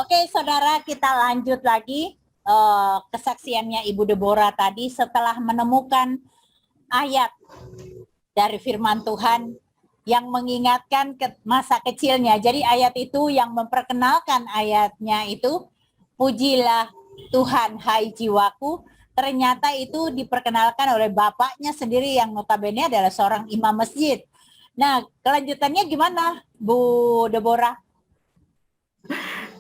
Oke, saudara, kita lanjut lagi kesaksiannya Ibu Deborah tadi setelah menemukan ayat dari firman Tuhan yang mengingatkan ke masa kecilnya. Jadi ayat itu yang memperkenalkan ayatnya itu, pujilah Tuhan hai jiwaku. Ternyata itu diperkenalkan oleh bapaknya sendiri yang notabene adalah seorang imam masjid. Nah, kelanjutannya gimana, Bu Deborah?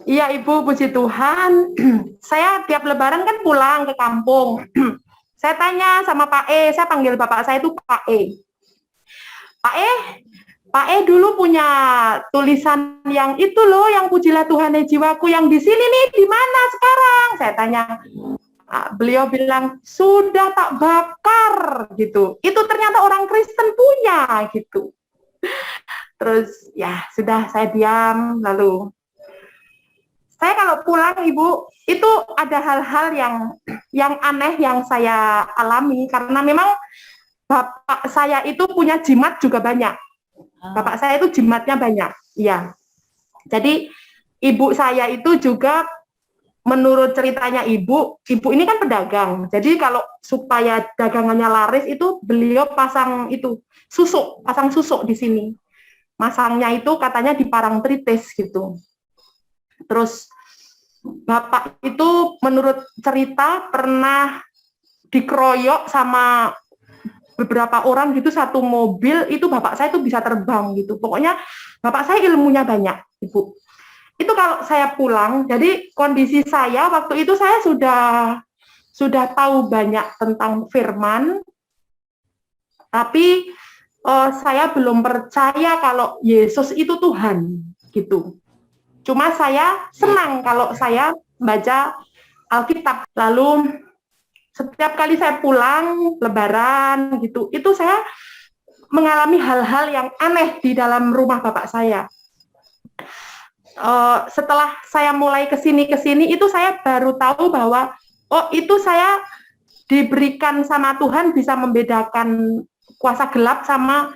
Iya Ibu, puji Tuhan. Saya tiap lebaran kan pulang ke kampung. Saya tanya sama Pak E, saya panggil bapak saya itu Pak E. Pak E, Pak E dulu punya tulisan yang itu loh, yang pujilah Tuhan jiwaku, yang di sini nih, di mana sekarang? Saya tanya. Beliau bilang, sudah tak bakar gitu. Itu ternyata orang Kristen punya gitu. Terus ya sudah, saya diam. Lalu saya kalau pulang Ibu, itu ada hal-hal yang aneh yang saya alami karena memang bapak saya itu punya jimat juga banyak. Bapak saya itu jimatnya banyak. Iya. Jadi ibu saya itu juga menurut ceritanya ibu ini kan pedagang. Jadi kalau supaya dagangannya laris itu beliau pasang susuk di sini. Masangnya itu katanya di Parangtritis gitu. Terus bapak itu menurut cerita pernah dikeroyok sama beberapa orang gitu, satu mobil itu bapak saya itu bisa terbang gitu. Pokoknya bapak saya ilmunya banyak, Ibu. Itu kalau saya pulang, jadi kondisi saya waktu itu saya sudah tahu banyak tentang firman, tapi saya belum percaya kalau Yesus itu Tuhan gitu. Cuma saya senang kalau saya baca Alkitab. Lalu setiap kali saya pulang Lebaran gitu, itu saya mengalami hal-hal yang aneh di dalam rumah bapak saya. Setelah saya mulai kesini itu saya baru tahu bahwa itu saya diberikan sama Tuhan bisa membedakan kuasa gelap sama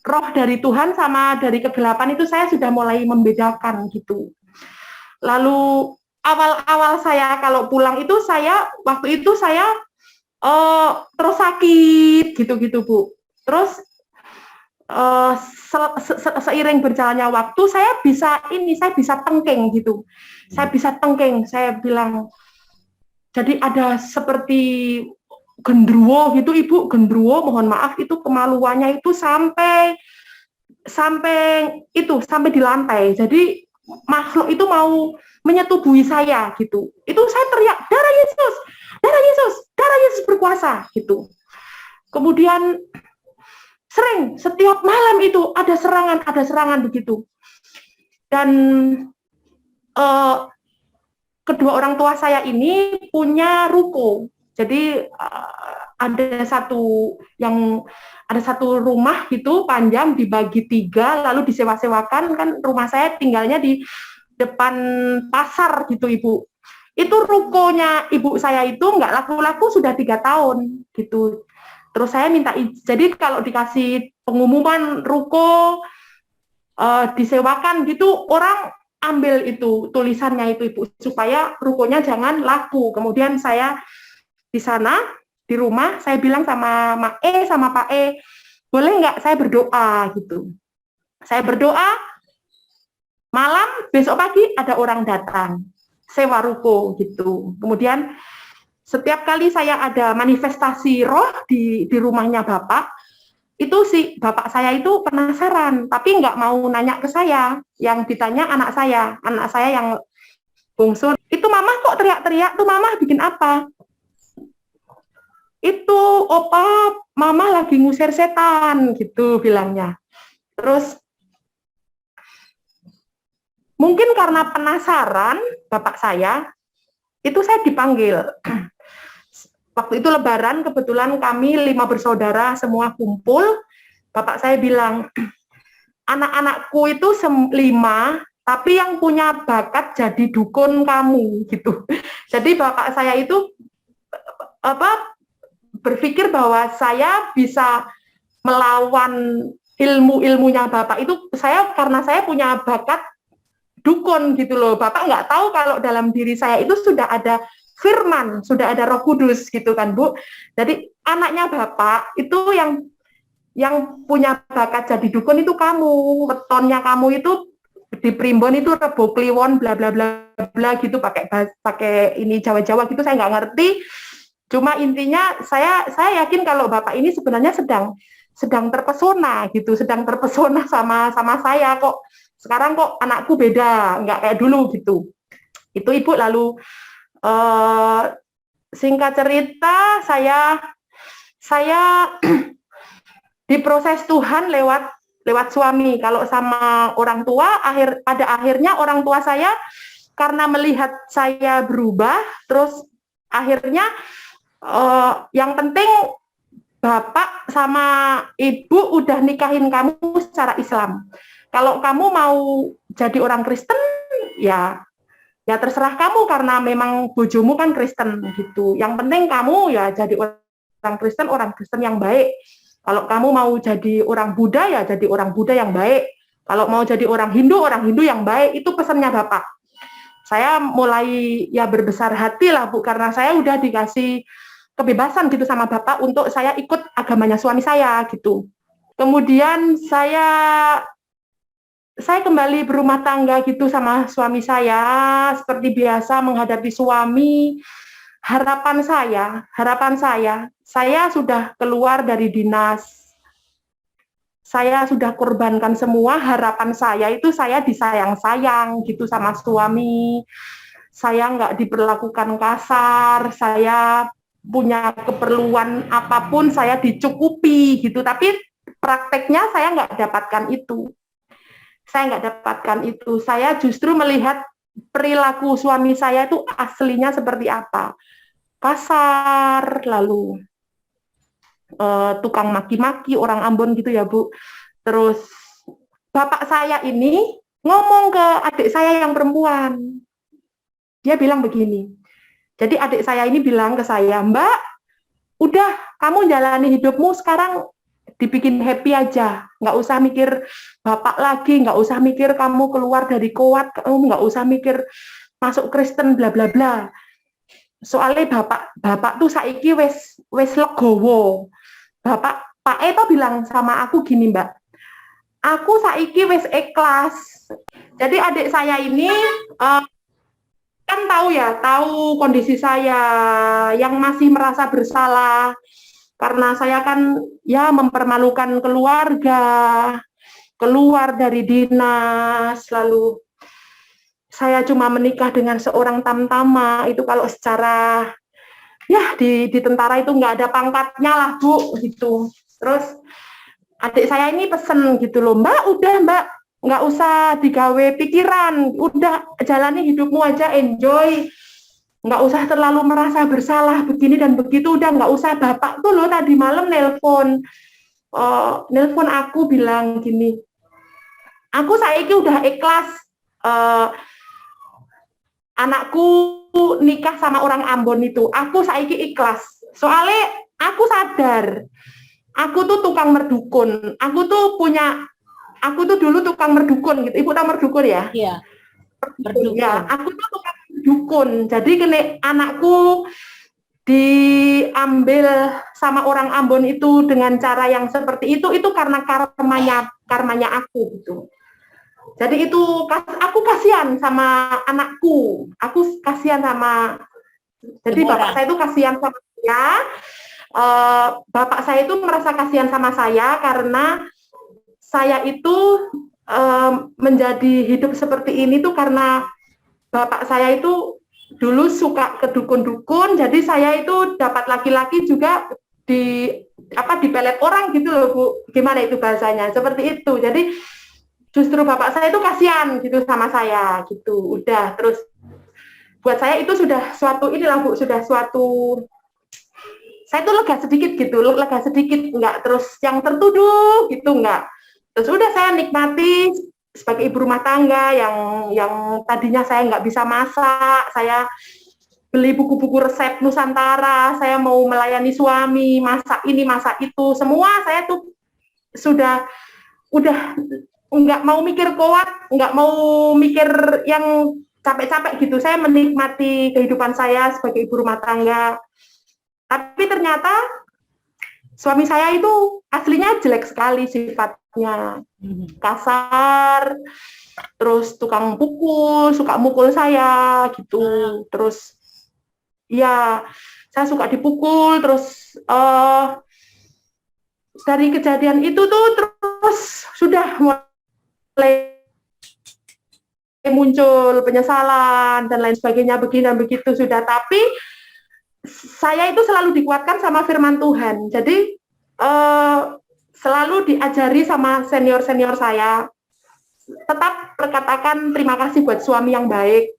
roh dari Tuhan sama dari kegelapan, itu saya sudah mulai membedakan gitu. Lalu awal-awal saya kalau pulang itu waktu itu saya terus sakit gitu Bu. Terus seiring berjalannya waktu saya bisa tengking gitu. Saya bisa tengking, saya bilang jadi ada seperti gendruwo gitu Ibu, gendruwo, mohon maaf itu kemaluannya itu sampai di lantai. Jadi makhluk itu mau menyetubuhi saya gitu. Itu saya teriak, darah Yesus, darah Yesus, darah Yesus berkuasa gitu. Kemudian setiap malam itu ada serangan begitu. Dan kedua orang tua saya ini punya ruko. Jadi ada satu rumah gitu panjang dibagi 3 lalu disewa-sewakan, kan rumah saya tinggalnya di depan pasar gitu Ibu. Itu rukonya ibu saya itu nggak laku-laku sudah 3 tahun gitu. Terus saya minta jadi kalau dikasih pengumuman ruko disewakan gitu, orang ambil itu tulisannya itu Ibu supaya rukonya jangan laku. Kemudian saya di sana di rumah saya bilang sama Mak E sama Pak E, boleh nggak saya berdoa gitu. Saya berdoa, malam besok pagi ada orang datang sewa ruko gitu. Kemudian setiap kali saya ada manifestasi roh di rumahnya Bapak, itu si Bapak saya itu penasaran, tapi nggak mau nanya ke saya. Yang ditanya anak saya yang bungsu. Itu Mama kok teriak-teriak, tuh Mama bikin apa? Itu Opa, Mama lagi ngusir setan gitu bilangnya. Terus mungkin karena penasaran Bapak saya, itu saya dipanggil. Waktu itu Lebaran, kebetulan kami 5 bersaudara semua kumpul. Bapak saya bilang, anak-anakku itu 5, tapi yang punya bakat jadi dukun kamu gitu. Jadi bapak saya itu berpikir bahwa saya bisa melawan ilmu-ilmunya bapak itu, karena saya punya bakat dukun gitu loh. Bapak nggak tahu kalau dalam diri saya itu sudah ada firman, sudah ada Roh Kudus gitu kan, Bu. Jadi anaknya Bapak itu yang punya bakat jadi dukun itu kamu, wetonnya kamu itu di Primbon itu Rebo Kliwon bla bla bla bla gitu, pakai ini Jawa-Jawa gitu, saya nggak ngerti. Cuma intinya saya yakin kalau Bapak ini sebenarnya sedang terpesona gitu, sedang terpesona sama saya kok. Sekarang kok anakku beda, nggak kayak dulu gitu. Itu Ibu. Lalu singkat cerita saya diproses Tuhan lewat suami. Kalau sama orang tua, pada akhirnya orang tua saya karena melihat saya berubah, terus akhirnya yang penting Bapak sama Ibu udah nikahin kamu secara Islam. Kalau kamu mau jadi orang Kristen, ya terserah kamu karena memang bojomu kan Kristen gitu. Yang penting kamu ya jadi orang Kristen yang baik. Kalau kamu mau jadi orang Buddha, ya jadi orang Buddha yang baik. Kalau mau jadi orang Hindu yang baik. Itu pesannya Bapak. Saya mulai ya berbesar hati lah, Bu, karena saya udah dikasih kebebasan gitu sama Bapak untuk saya ikut agamanya suami saya gitu. Kemudian saya kembali berumah tangga gitu sama suami saya, seperti biasa menghadapi suami. Harapan saya sudah keluar dari dinas. Saya sudah korbankan semua. Harapan saya itu saya disayang-sayang gitu sama suami. Saya nggak diperlakukan kasar. Saya punya keperluan apapun saya dicukupi gitu. Tapi prakteknya saya nggak dapatkan itu. Saya justru melihat perilaku suami saya itu aslinya seperti apa. Kasar, lalu tukang maki-maki, orang Ambon gitu ya, Bu. Terus bapak saya ini ngomong ke adik saya yang perempuan. Dia bilang begini. Jadi adik saya ini bilang ke saya, "Mbak, udah kamu jalani hidupmu sekarang dibikin happy aja, nggak usah mikir bapak lagi, nggak usah mikir kamu keluar dari kuat, kamu nggak usah mikir masuk Kristen bla bla bla. Soalnya bapak tuh saiki wes legowo. Pak Eto bilang sama aku gini, Mbak, aku saiki wes ikhlas." Jadi adik saya ini kan tahu kondisi saya yang masih merasa bersalah karena saya kan ya mempermalukan keluarga, keluar dari dinas, lalu saya cuma menikah dengan seorang tamtama. Itu kalau secara ya di tentara itu nggak ada pangkatnya lah, Bu, gitu. Terus adik saya ini pesen gitu loh, "Mbak, udah Mbak, nggak usah digawe pikiran, udah jalani hidupmu aja, enjoy, nggak usah terlalu merasa bersalah begini dan begitu, udah nggak usah." Bapak tuh loh tadi malam nelpon aku bilang gini, "Aku saiki udah ikhlas, anakku nikah sama orang Ambon itu, aku saiki ikhlas. Soalnya aku sadar, aku tuh tukang merdukun, aku tuh dulu tukang merdukun gitu. Ibu tahu merdukun ya?" Iya, merdukun. Ya, aku tuh tukang merdukun. Jadi kene anakku diambil sama orang Ambon itu dengan cara yang seperti itu karena karmanya aku gitu. Jadi itu aku kasihan sama anakku, aku kasihan sama, jadi bapak saya itu kasihan sama saya, bapak saya itu merasa kasihan sama saya karena saya itu menjadi hidup seperti ini tuh karena bapak saya itu dulu suka ke dukun-dukun, jadi saya itu dapat laki-laki juga dipelet orang gitu loh, Bu. Gimana itu bahasanya? Seperti itu. Jadi justru bapak saya itu kasihan gitu sama saya gitu. Udah, terus buat saya itu sudah suatu inilah, Bu, sudah suatu, saya tuh lega sedikit, enggak terus yang tertuduh gitu, enggak. Terus udah saya nikmati sebagai ibu rumah tangga yang tadinya saya nggak bisa masak, saya beli buku-buku resep Nusantara, saya mau melayani suami, masak ini, masak itu, semua saya tuh udah nggak mau mikir kuat, nggak mau mikir yang capek-capek gitu. Saya menikmati kehidupan saya sebagai ibu rumah tangga. Tapi ternyata suami saya itu aslinya jelek sekali sifatnya, kasar, terus tukang pukul, suka mukul saya gitu. Terus ya saya suka dipukul, terus dari kejadian itu tuh terus sudah mulai muncul penyesalan dan lain sebagainya, begini dan begitu sudah. Tapi saya itu selalu dikuatkan sama firman Tuhan. Jadi selalu diajari sama senior-senior saya, tetap berkatakan terima kasih buat suami yang baik,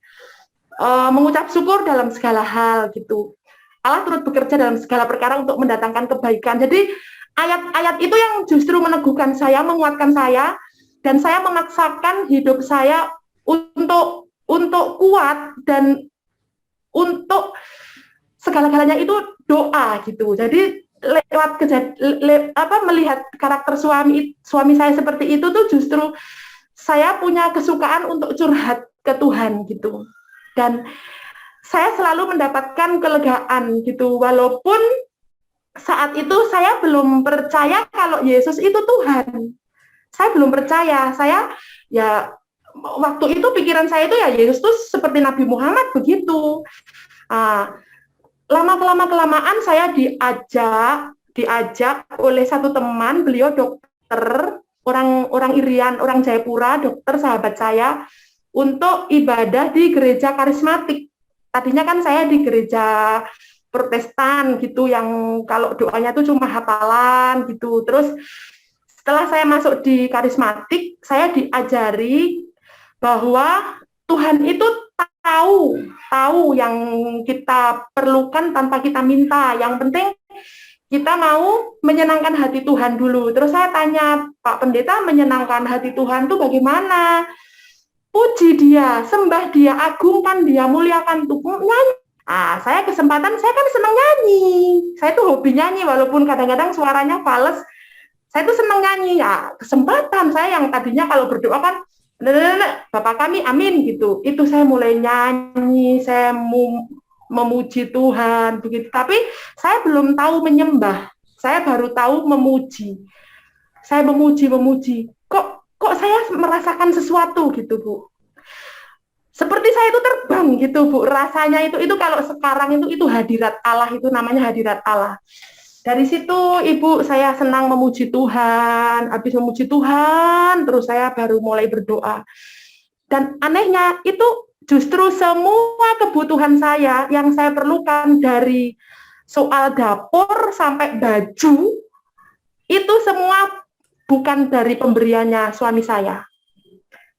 mengucap syukur dalam segala hal gitu. Allah turut bekerja dalam segala perkara untuk mendatangkan kebaikan. Jadi ayat-ayat itu yang justru meneguhkan saya, menguatkan saya, dan saya memaksakan hidup saya untuk kuat dan untuk segala-galanya itu doa gitu. Jadi lewat melihat karakter suami saya seperti itu tuh justru saya punya kesukaan untuk curhat ke Tuhan gitu. Dan saya selalu mendapatkan kelegaan gitu, walaupun saat itu saya belum percaya kalau Yesus itu Tuhan. Saya belum percaya. Saya ya waktu itu pikiran saya itu ya Yesus itu seperti Nabi Muhammad begitu. Lama-kelamaan saya diajak oleh satu teman, beliau dokter, orang Irian, orang Jayapura, dokter sahabat saya, untuk ibadah di gereja karismatik. Tadinya kan saya di gereja Protestan gitu, yang kalau doanya tuh cuma hafalan gitu. Terus setelah saya masuk di karismatik, saya diajari bahwa Tuhan itu tahu yang kita perlukan tanpa kita minta. Yang penting kita mau menyenangkan hati Tuhan dulu. Terus saya tanya, Pak Pendeta, menyenangkan hati Tuhan itu bagaimana? Puji dia, sembah dia, agungkan dia, muliakan Tuhan, nyanyi. Saya kesempatan, saya kan senang nyanyi. Saya tuh hobi nyanyi, walaupun kadang-kadang suaranya fales. Saya tuh senang nyanyi. Ya, kesempatan saya yang tadinya kalau berdoa kan, Bapak kami, amin gitu. Itu saya mulai nyanyi, saya memuji Tuhan begitu. Tapi saya belum tahu menyembah. Saya baru tahu memuji. Saya memuji. Kok saya merasakan sesuatu gitu, Bu. Seperti saya itu terbang gitu, Bu. Rasanya itu kalau sekarang itu hadirat Allah, itu namanya hadirat Allah. Dari situ Ibu saya senang memuji Tuhan, habis memuji Tuhan terus saya baru mulai berdoa. Dan anehnya itu justru semua kebutuhan saya yang saya perlukan, dari soal dapur sampai baju, itu semua bukan dari pemberiannya suami saya.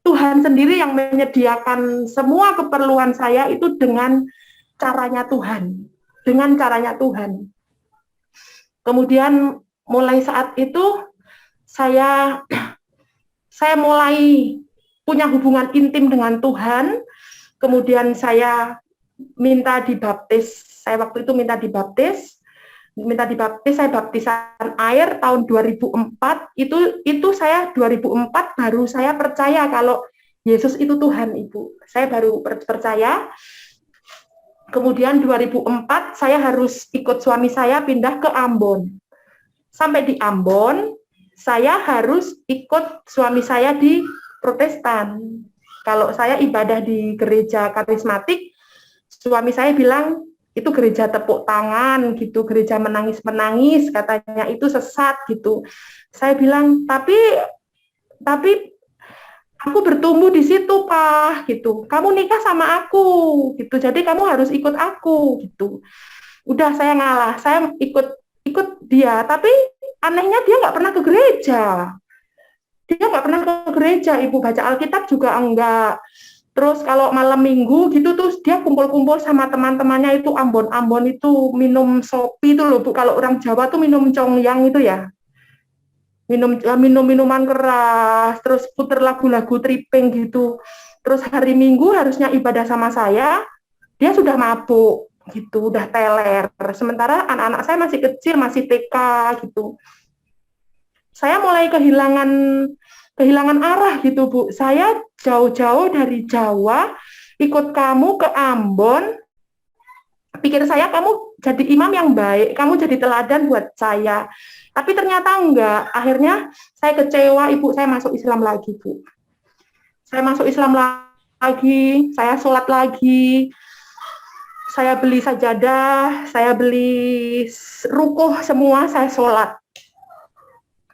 Tuhan sendiri yang menyediakan semua keperluan saya itu dengan caranya Tuhan. Dengan caranya Tuhan. Kemudian mulai saat itu saya mulai punya hubungan intim dengan Tuhan. Kemudian saya minta dibaptis. Saya waktu itu minta dibaptis, saya baptisan air tahun 2004. Itu saya 2004 baru saya percaya kalau Yesus itu Tuhan, Ibu. Saya baru percaya. Kemudian 2004 saya harus ikut suami saya pindah ke Ambon. Sampai di Ambon, saya harus ikut suami saya di Protestan. Kalau saya ibadah di gereja karismatik, suami saya bilang, itu gereja tepuk tangan gitu, gereja menangis-menangis, katanya itu sesat gitu. Saya bilang, tapi aku bertumbuh di situ, Pak, gitu. Kamu nikah sama aku, gitu. Jadi kamu harus ikut aku, gitu. Udah saya ngalah, saya ikut dia. Tapi anehnya dia nggak pernah ke gereja. Dia nggak pernah ke gereja, Ibu, baca Alkitab juga enggak. Terus kalau malam minggu gitu tuh dia kumpul-kumpul sama teman-temannya itu Ambon itu minum sopi itu loh, Bu. Kalau orang Jawa tuh minum congyang itu ya. Minum minuman keras, terus puter lagu-lagu tripping gitu. Terus hari Minggu harusnya ibadah sama saya, dia sudah mabuk gitu, udah teler. Sementara anak-anak saya masih kecil, masih TK gitu. Saya mulai kehilangan kehilangan arah gitu Bu. Saya jauh-jauh dari Jawa ikut kamu ke Ambon, pikir saya kamu jadi imam yang baik, kamu jadi teladan buat saya. Tapi ternyata enggak. Akhirnya saya kecewa, Ibu, saya masuk Islam lagi, Bu. Saya masuk Islam lagi, saya sholat lagi, saya beli sajadah, saya beli rukuh semua, saya sholat.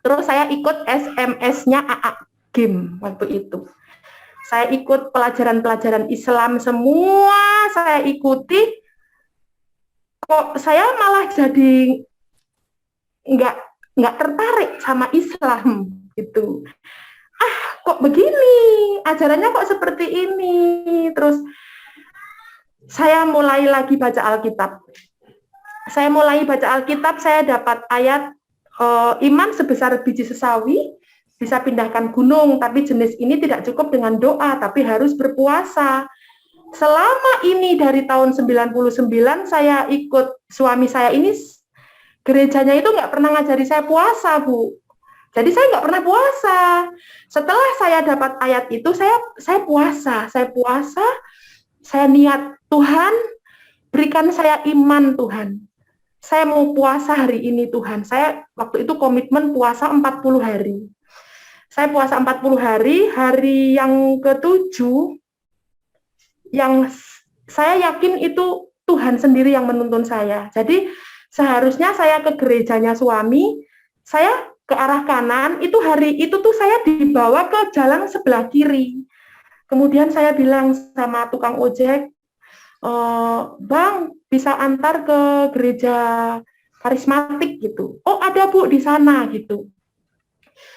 Terus saya ikut SMS-nya AA Gim waktu itu. Saya ikut pelajaran-pelajaran Islam semua, saya ikuti. Kok saya malah jadi nggak tertarik sama Islam gitu. Kok begini? Ajarannya kok seperti ini? Terus saya mulai lagi baca Alkitab. Saya mulai baca Alkitab, saya dapat ayat iman sebesar biji sesawi bisa pindahkan gunung, tapi jenis ini tidak cukup dengan doa, tapi harus berpuasa. Selama ini dari tahun 99 saya ikut suami saya ini, gerejanya itu nggak pernah ngajari saya puasa, Bu. Jadi saya nggak pernah puasa. Setelah saya dapat ayat itu, saya puasa. Saya niat, Tuhan, berikan saya iman, Tuhan. Saya mau puasa hari ini, Tuhan. Saya waktu itu komitmen puasa 40 hari. Saya puasa 40 hari, hari yang ke-7, yang saya yakin itu Tuhan sendiri yang menuntun saya. Jadi seharusnya saya ke gerejanya suami, saya ke arah kanan, itu hari itu tuh saya dibawa ke jalan sebelah kiri. Kemudian saya bilang sama tukang ojek, Bang, bisa antar ke gereja karismatik gitu. Oh, ada Bu di sana gitu.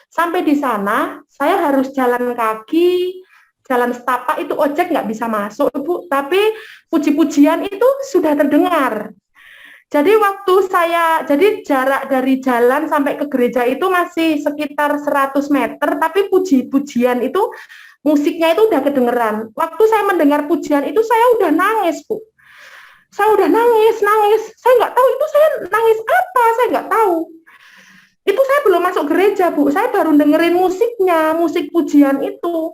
Sampai di sana, saya harus jalan kaki, jalan setapak, itu ojek nggak bisa masuk, Bu. Tapi puji-pujian itu sudah terdengar. Jadi jadi jarak dari jalan sampai ke gereja itu masih sekitar 100 meter, tapi puji-pujian itu, musiknya itu udah kedengeran. Waktu saya mendengar pujian itu, saya udah nangis, Bu. Saya udah nangis. Saya nggak tahu itu saya nangis apa, saya nggak tahu. Itu saya belum masuk gereja, Bu. Saya baru dengerin musiknya, musik pujian itu.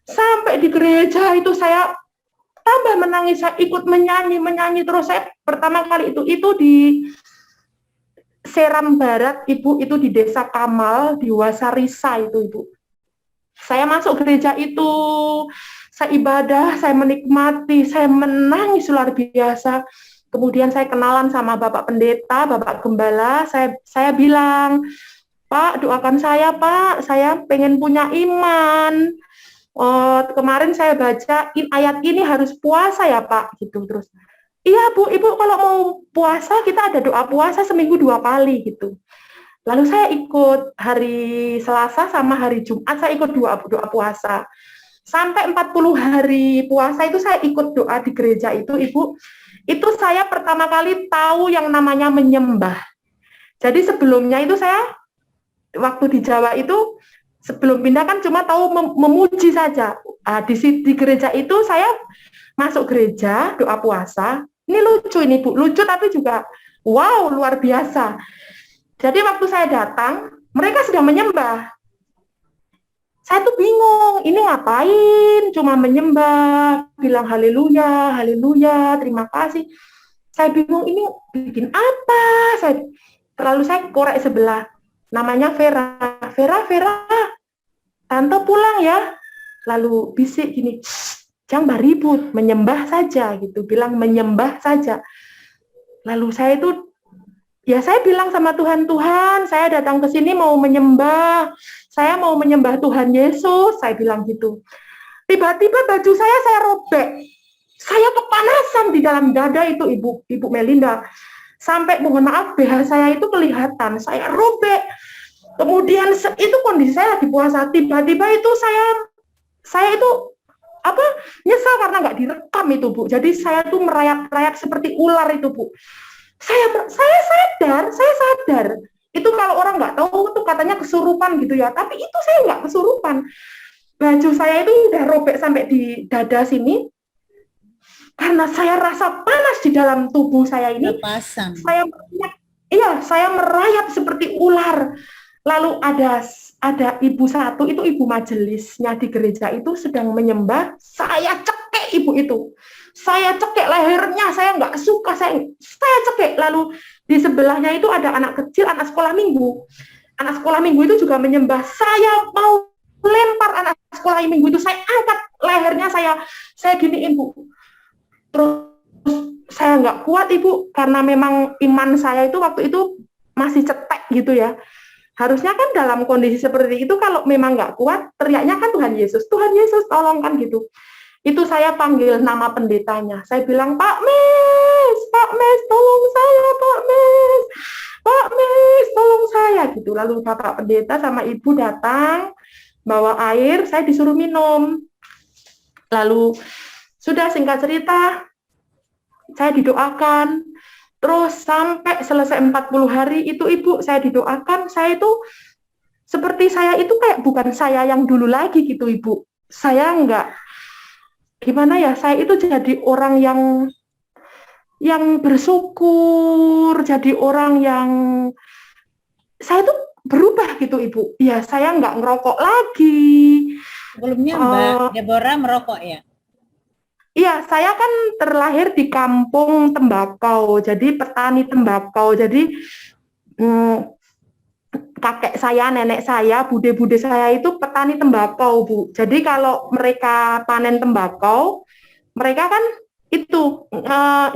Sampai di gereja itu saya tambah menangis, saya ikut menyanyi terus. Saya pertama kali itu di Seram Barat, Ibu, itu di Desa Kamal, di Wasarisa itu, Ibu. Saya masuk gereja itu, saya ibadah, saya menikmati, saya menangis luar biasa. Kemudian saya kenalan sama Bapak Pendeta, Bapak Gembala, saya bilang, Pak, doakan saya, Pak, saya pengen punya iman. Kemarin saya baca ayat ini harus puasa ya, Pak, gitu. Terus, iya Bu, Ibu kalau mau puasa kita ada doa puasa seminggu 2 kali gitu. Lalu saya ikut hari Selasa sama hari Jumat, saya ikut doa puasa. Sampai 40 hari puasa itu saya ikut doa di gereja itu, Ibu. Itu saya pertama kali tahu yang namanya menyembah. Jadi sebelumnya itu saya, waktu di Jawa itu, sebelum pindah kan cuma tahu memuji saja. Di gereja itu saya masuk gereja, doa puasa. Ini lucu ini Bu, lucu tapi juga wow, luar biasa. Jadi waktu saya datang, mereka sedang menyembah. Saya tuh bingung, ini ngapain? Cuma menyembah, bilang haleluya, haleluya, terima kasih. Saya bingung, ini bikin apa? Lalu saya korek sebelah, namanya Vera, Tante pulang ya. Lalu bisik gini, jangan beribut, menyembah saja gitu, bilang menyembah saja. Lalu saya itu, ya saya bilang sama Tuhan, saya datang ke sini mau menyembah, saya mau menyembah Tuhan Yesus, saya bilang gitu. Tiba-tiba baju saya robek, saya kepanasan di dalam dada itu, Ibu Melinda. Sampai mohon maaf BH saya itu kelihatan, saya robek. Kemudian itu kondisi saya lagi puasa, tiba-tiba itu saya itu nyesal karena nggak direkam itu, Bu. Jadi saya tuh merayap-rayap seperti ular itu, Bu. Saya sadar. Itu kalau orang nggak tahu tuh katanya kesurupan gitu ya, tapi itu saya nggak kesurupan. Baju saya itu udah robek sampai di dada sini, karena saya rasa panas di dalam tubuh saya ini. Terpasang. Saya merayap seperti ular. Lalu ada ibu satu, itu ibu majelisnya di gereja itu sedang menyembah, saya cekek ibu itu. Saya cekek lehernya, saya nggak suka, saya cekek. Lalu di sebelahnya itu ada anak kecil, anak sekolah minggu. Anak sekolah minggu itu juga menyembah, saya mau lempar anak sekolah minggu itu, saya angkat lehernya, saya giniin, Bu. Terus saya nggak kuat, Ibu, karena memang iman saya itu waktu itu masih cetek gitu ya. Harusnya kan dalam kondisi seperti itu kalau memang nggak kuat, teriaknya kan Tuhan Yesus, tolong kan gitu. Itu saya panggil nama pendetanya. Saya bilang, Pak Mes, tolong saya, Pak Mes, tolong saya gitu. Lalu Bapak Pendeta sama Ibu datang, bawa air, saya disuruh minum. Lalu sudah singkat cerita, saya didoakan. Terus sampai selesai 40 hari itu Ibu, saya didoakan, saya itu seperti saya itu kayak bukan saya yang dulu lagi gitu Ibu. Saya enggak, gimana ya, saya itu jadi orang yang bersyukur, jadi orang yang, saya itu berubah gitu Ibu. Ya, saya enggak ngerokok lagi. Sebelumnya Mbak Deborah merokok ya? Iya, saya kan terlahir di kampung tembakau, jadi petani tembakau. Jadi kakek saya, nenek saya, bude-bude saya itu petani tembakau, Bu. Jadi kalau mereka panen tembakau, mereka kan itu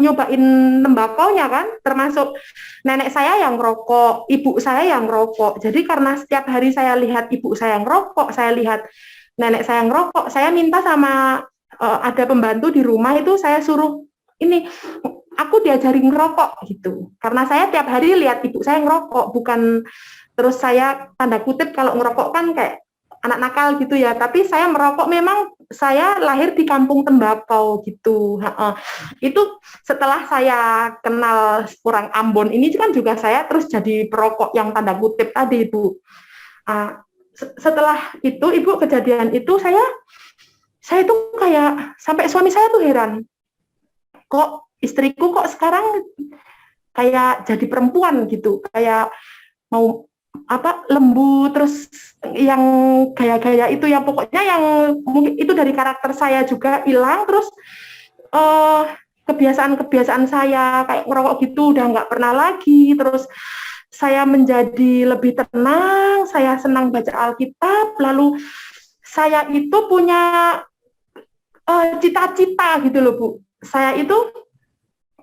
nyobain tembakaunya kan, termasuk nenek saya yang rokok, ibu saya yang rokok. Jadi karena setiap hari saya lihat ibu saya yang rokok, saya lihat nenek saya yang rokok, saya minta sama ada pembantu di rumah itu, saya suruh ini, aku diajarin ngerokok gitu. Karena saya tiap hari lihat ibu saya ngerokok, bukan terus saya tanda kutip kalau ngerokok kan kayak anak nakal gitu ya. Tapi saya merokok memang saya lahir di kampung tembakau gitu. Itu setelah saya kenal orang Ambon ini kan juga saya terus jadi perokok yang tanda kutip tadi Ibu. Setelah itu Ibu kejadian itu saya tuh kayak sampai suami saya tuh heran, kok istriku kok sekarang kayak jadi perempuan gitu, kayak mau apa lembut, terus yang gaya-gaya itu yang pokoknya yang mungkin itu dari karakter saya juga hilang, terus kebiasaan-kebiasaan saya kayak ngerokok gitu udah nggak pernah lagi, terus saya menjadi lebih tenang, saya senang baca Alkitab, lalu saya itu punya cita-cita gitu loh Bu. Saya itu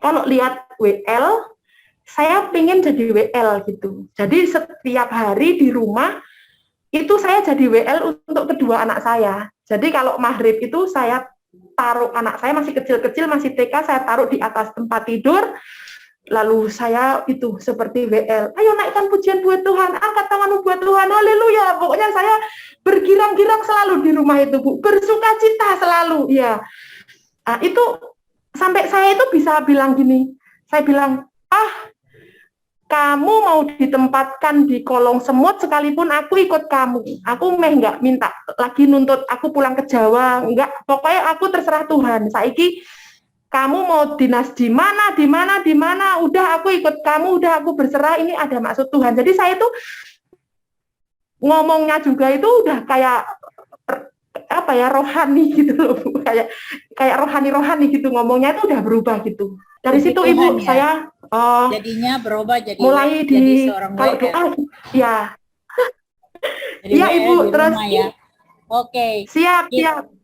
kalau lihat WL, saya pengen jadi WL gitu. Jadi setiap hari di rumah itu saya jadi WL untuk kedua anak saya. Jadi kalau maghrib itu saya taruh anak saya masih kecil-kecil, masih TK, saya taruh di atas tempat tidur. Lalu saya itu seperti WL, ayo naikkan pujian buat Tuhan, angkat tanganmu buat Tuhan, haleluya. Pokoknya saya bergirang-girang selalu di rumah itu Bu, bersuka cita selalu ya. Itu sampai saya itu bisa bilang gini, saya bilang, kamu mau ditempatkan di kolong semut sekalipun aku ikut kamu. Aku nggak minta lagi nuntut aku pulang ke Jawa, enggak, pokoknya aku terserah Tuhan. Saiki kamu mau dinas di mana, udah aku ikut kamu, udah aku berserah, ini ada maksud Tuhan. Jadi saya itu ngomongnya juga itu udah kayak apa ya, rohani gitu loh Bu. Kayak rohani gitu, ngomongnya itu udah berubah gitu. Dari situ Tuhan, Ibu ya? saya jadinya berubah mulai jadi seorang kalau WL. doa ya. Jadi Iya WL Ibu, di terus rumah, ya. Oke. Siap.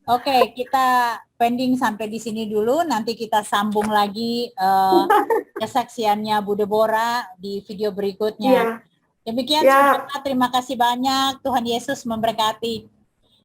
Oke, kita pending sampai di sini dulu. Nanti kita sambung lagi kesaksiannya Bu Deborah di video berikutnya. Iya. Demikian, Ya. terima kasih banyak. Tuhan Yesus memberkati.